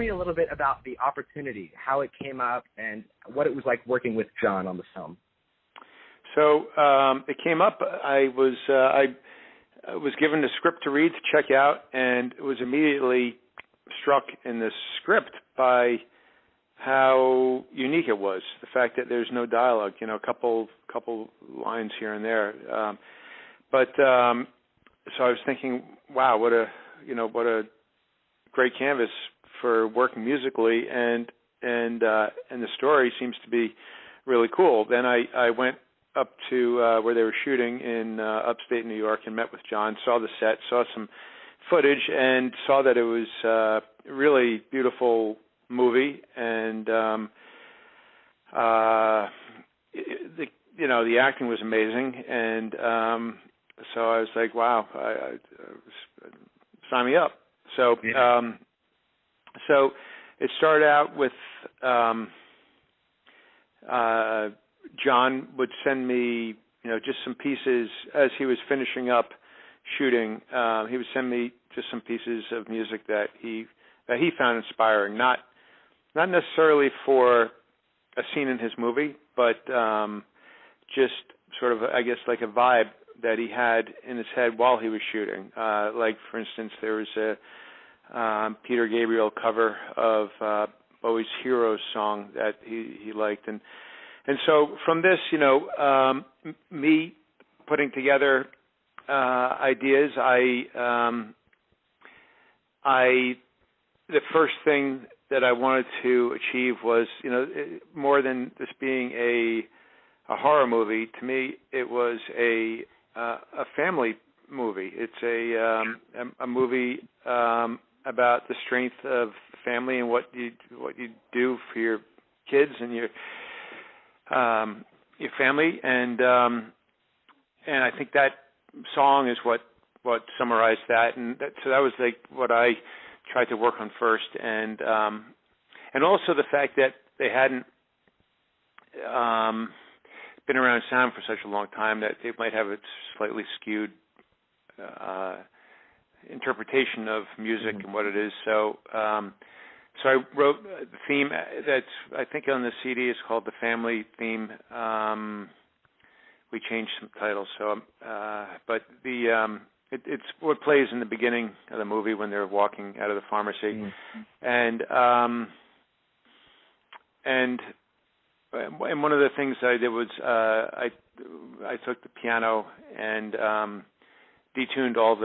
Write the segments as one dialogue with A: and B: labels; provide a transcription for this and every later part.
A: me a little bit about the opportunity, how it came up, and what it was like working with John on the film.
B: So it came up. I was given the script to read, to check out, and was immediately struck in the script by how unique it was. The fact that there's no dialogue, a couple lines here and there. So I was thinking, wow, what a great canvas for working musically, and the story seems to be really cool. Then I went up to where they were shooting in upstate New York and met with John, saw the set, saw some footage, and saw that it was a really beautiful movie, and the acting was amazing, and so I was like, wow, sign me up. So so it started out with John would send me, just some pieces as he was finishing up shooting. He would send me just some pieces of music that he found inspiring, not necessarily for a scene in his movie, but just sort of, I guess, like a vibe that he had in his head while he was shooting. Like, for instance, there was a Peter Gabriel cover of Bowie's Heroes song that he liked, and so from this, me putting together ideas, the first thing that I wanted to achieve was, more than this being a horror movie. To me, it was a family movie. It's a movie about the strength of family and what you do for your kids and your family, and I think that song is what summarized that, and so that was like what I tried to work on first, and also the fact that they hadn't been around sound for such a long time that they might have a slightly skewed interpretation of music and what it is. So I wrote the theme that's, I think, on the CD is called The Family Theme. We changed some titles, but it's what plays in the beginning of the movie when they're walking out of the pharmacy, and one of the things I did was I took the piano and detuned all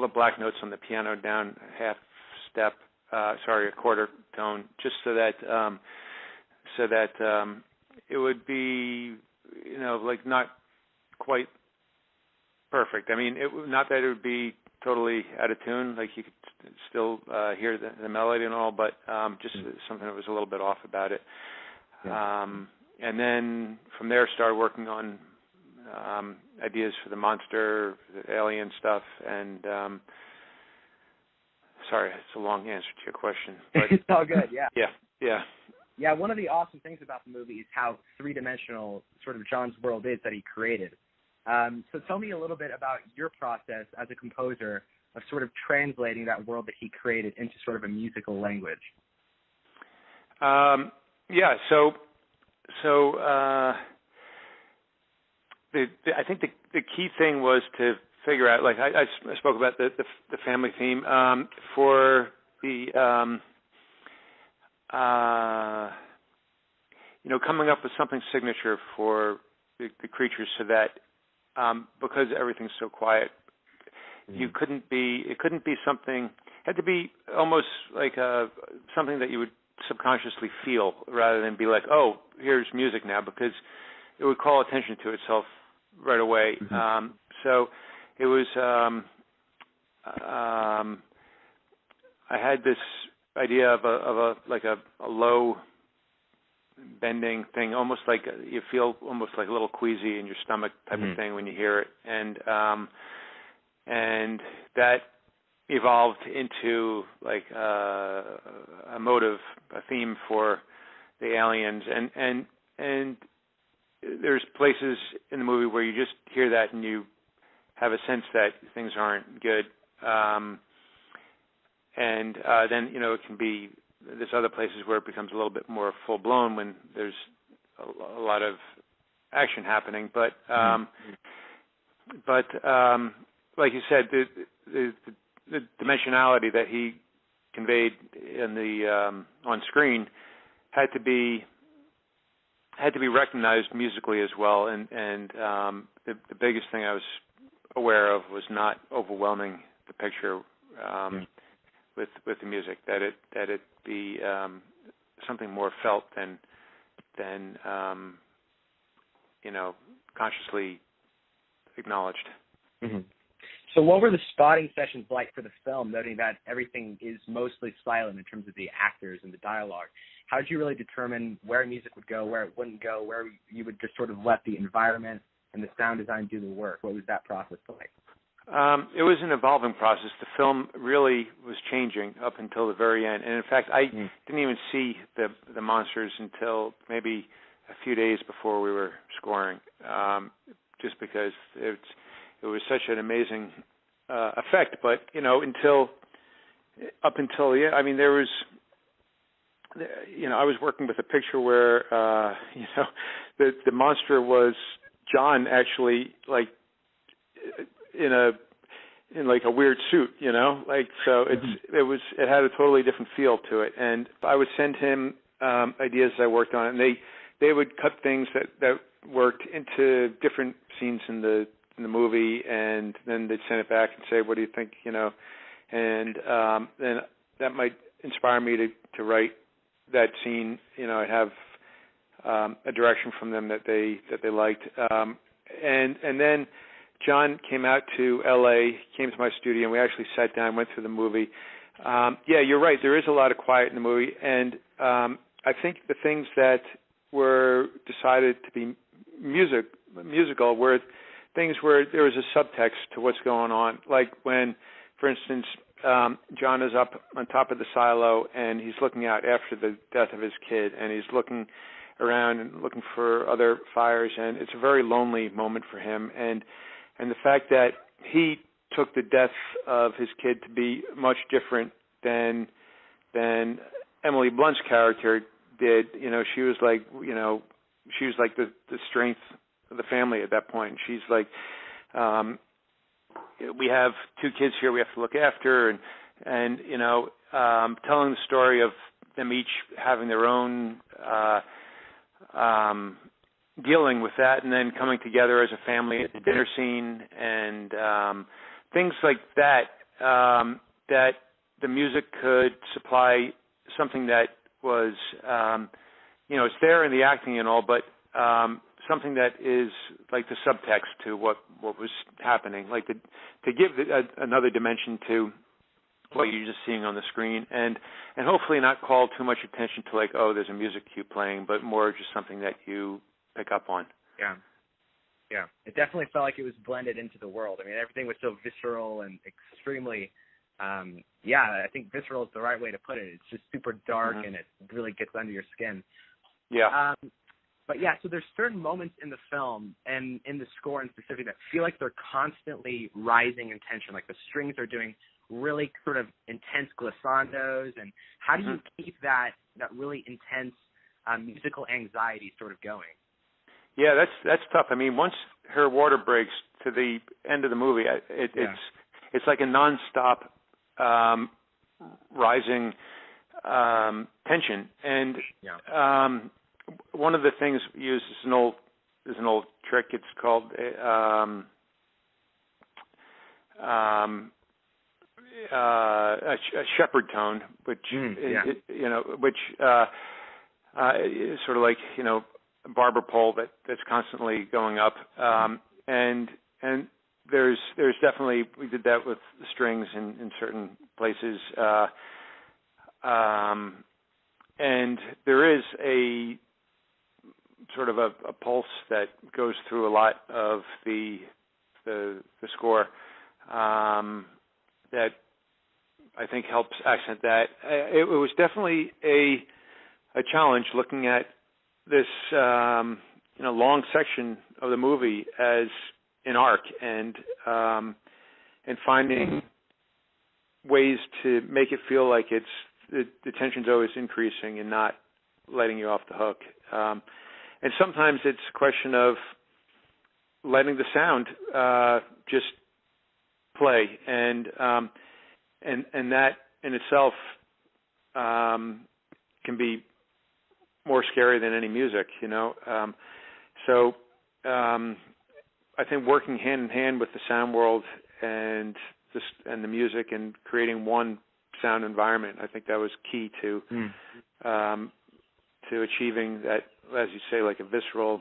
B: the black notes on the piano down a quarter tone, just so that it would be, like not quite perfect. I mean, not that it would be totally out of tune, like you could still hear the melody and all, but just something that was a little bit off about it. Yeah. And then from there started working on ideas for the monster, the alien stuff, and sorry, it's a long answer to your question. But
A: it's all good, yeah.
B: Yeah.
A: Yeah, one of the awesome things about the movie is how three-dimensional sort of John's world is that he created. So tell me a little bit about your process as a composer of sort of translating that world that he created into sort of a musical language.
B: I think the key thing was to figure out, like I spoke about the family theme for the coming up with something signature for the creatures, so that because everything's so quiet, it couldn't be something. It had to be almost like something that you would subconsciously feel, rather than be like, oh, here's music now, because it would call attention to itself right away. So it was. I had this idea of a low bending thing, almost like you feel almost like a little queasy in your stomach type of thing when you hear it, and that evolved into like a motive, a theme for the aliens, and there's places in the movie where you just hear that and you have a sense that things aren't good, and then it can be, there's other places where it becomes a little bit more full blown when there's a lot of action happening. But like you said, the dimensionality that he conveyed in the on screen had to be recognized musically as well, and the biggest thing I was aware of was not overwhelming the picture with the music, that it be something more felt than consciously acknowledged.
A: Mm-hmm. So what were the spotting sessions like for the film, noting that everything is mostly silent in terms of the actors and the dialogue? How did you really determine where music would go, where it wouldn't go, where you would just sort of let the environment and the sound design do the work? What was that process like?
B: It was an evolving process. The film really was changing up until the very end. And in fact, I didn't even see the monsters until maybe a few days before we were scoring, just because it was such an amazing effect. But, up until there was, I was working with a picture where, the monster was John actually, like, in like a weird suit, so it had a totally different feel to it. And I would send him ideas as I worked on it, and they would cut things that worked into different scenes in the movie, and then they'd send it back and say, what do you think, and then that might inspire me to write that scene. I'd have a direction from them that they liked, and then John came out to L.A., came to my studio, and we actually sat down, went through the movie. Yeah, you're right. There is a lot of quiet in the movie, and I think the things that were decided to be musical were things where there was a subtext to what's going on. Like when, for instance, John is up on top of the silo, and he's looking out after the death of his kid, and he's looking around and looking for other fires, and it's a very lonely moment for him. And the fact that he took the death of his kid to be much different than Emily Blunt's character did. She was like, the strength of the family at that point. She's like, we have two kids here we have to look after, and telling the story of them each having their own dealing with that, and then coming together as a family at the dinner scene, and things like that, that the music could supply something that was, it's there in the acting and all, but something that is like the subtext to what was happening, like to give another dimension to what you're just seeing on the screen, and hopefully not call too much attention to like, oh, there's a music cue playing, but more just something that you pick up on.
A: Yeah. It definitely felt like it was blended into the world. I mean, everything was so visceral and extremely, I think visceral is the right way to put it. It's just super dark, and it really gets under your skin.
B: Yeah.
A: But yeah, so there's certain moments in the film and in the score in specific that feel like they're constantly rising in tension, like the strings are doing really sort of intense glissandos. And how do you keep that really intense musical anxiety sort of going?
B: Yeah, that's tough. I mean, once her water breaks to the end of the movie, it's like a nonstop rising tension. And one of the things we use is an old trick. It's called a shepherd tone, which which is sort of like a barber pole that's constantly going up, and there's definitely, we did that with the strings in certain places, and there is a sort of a pulse that goes through a lot of the score that I think helps accent that. It was definitely a challenge looking at this long section of the movie as an arc, and finding ways to make it feel like the tension's always increasing and not letting you off the hook. And sometimes it's a question of letting the sound just play, and that in itself can be more scary than any music, you know. So I think working hand in hand with the sound world and the music and creating one sound environment, I think that was key to achieving that, as you say, like a visceral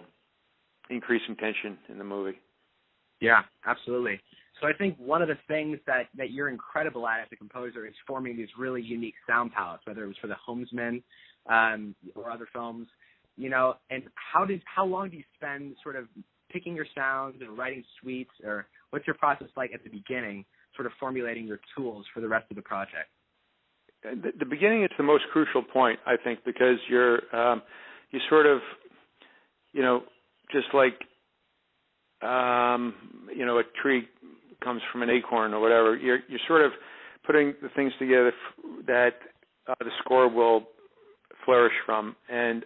B: increase in tension in the movie.
A: Yeah, absolutely. So I think one of the things that you're incredible at as a composer is forming these really unique sound palettes, whether it was for The Homesman or other films, you know. And how long do you spend sort of picking your sounds and writing suites, or what's your process like at the beginning, sort of formulating your tools for the rest of the project?
B: The beginning is the most crucial point, I think, because you sort of, you know, just like, you know, a tree comes from an acorn or whatever, you're sort of putting the things together that the score will flourish from. And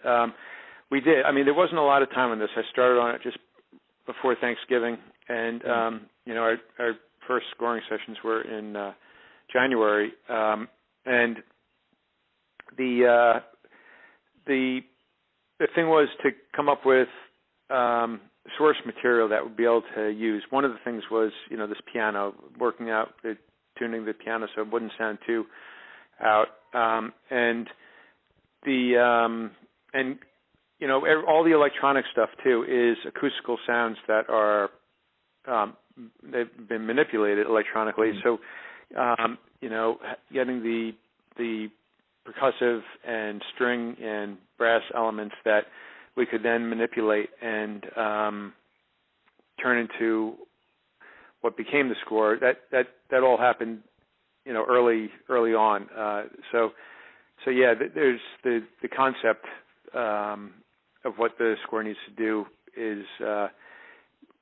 B: we did. I mean, there wasn't a lot of time on this. I started on it just before Thanksgiving, and, you know, our first scoring sessions were in January. And the thing was to come up with source material that would be able to use. One of the things was, you know, this piano, working out tuning the piano so it wouldn't sound too out, and you know, all the electronic stuff too is acoustical sounds that are they've been manipulated electronically. So you know, getting the percussive and string and brass elements that we could then manipulate and turn into what became the score. That all happened, you know, early on. So yeah, there's the concept of what the score needs to do is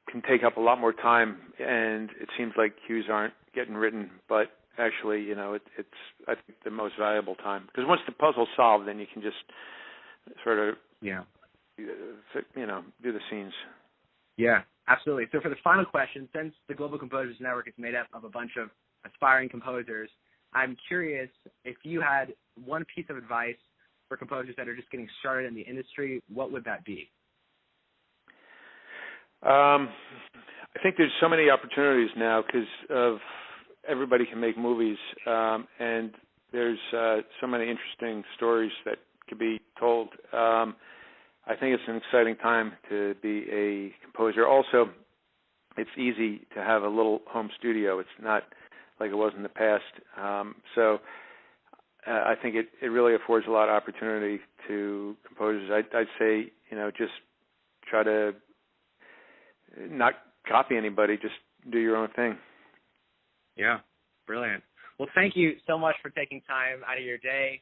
B: can take up a lot more time, and it seems like cues aren't getting written, but actually, you know, it's I think the most valuable time, because once the puzzle's solved, then you can just sort of you know, do the scenes.
A: Yeah, absolutely. So for the final question, since the Global Composers Network is made up of a bunch of aspiring composers, I'm curious if you had one piece of advice for composers that are just getting started in the industry, what would that be?
B: I think there's so many opportunities now because of everybody can make movies, and there's so many interesting stories that could be told. I think it's an exciting time to be a composer. Also, it's easy to have a little home studio. It's not like it was in the past. So I think it really affords a lot of opportunity to composers. I'd say, you know, just try to not copy anybody, just do your own thing.
A: Yeah, brilliant. Well, thank you so much for taking time out of your day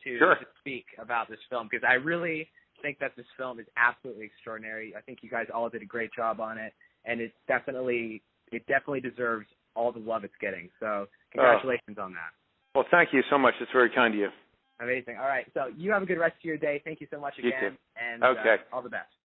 A: to speak about this film, because I really think that this film is absolutely extraordinary. I think you guys all did a great job on it, and it definitely deserves all the love it's getting. So congratulations on that.
B: Well, thank you so much. It's very kind of you.
A: Amazing. All right. So you have a good rest of your day. Thank you so much again.
B: You too.
A: And
B: okay.
A: All the best.